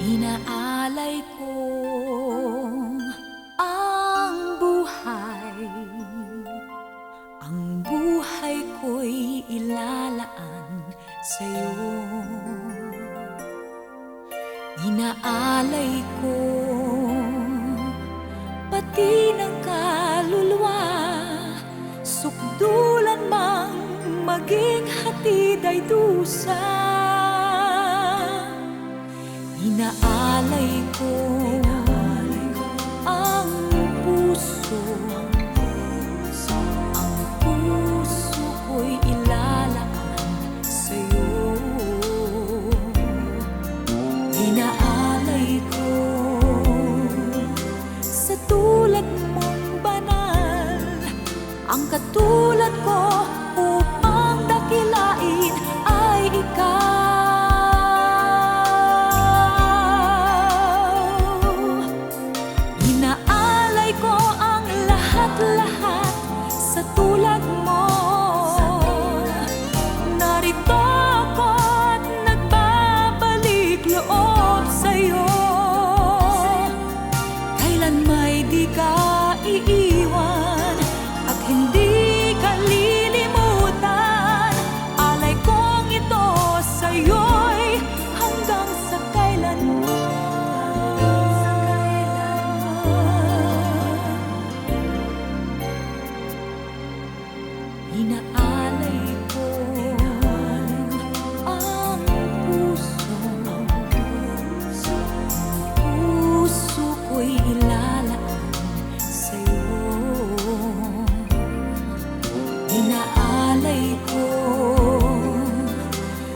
Inaalay ko ang buhay, ang buhay ko'y ilalaan sa'yo. Inaalay ko pati ng kaluluwa, sukdulan mang maging hatid ay dusa. Inaalay ko ang puso, ang puso ko'y ilalaan sa'yo. Inaalay ko sa tulad mong banal, ang katulad ko upang dakilain ay ikaw. Lahat sa tulad mo, narito ako at nagbabalik loob sa'yo. Kailan may di ka iiwan at hindi ka lilimutan, alay kong ito sa'yo'y hanggang sa kailanman. Inaalay ko ang puso, puso ko'y ilalaan sa'yo. Inaalay ko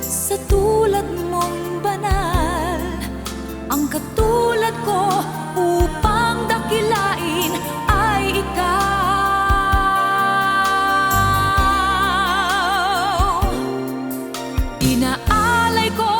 sa tulad mong banal, ang katulad ko upang dakilain ay ikaw. Inaalay ko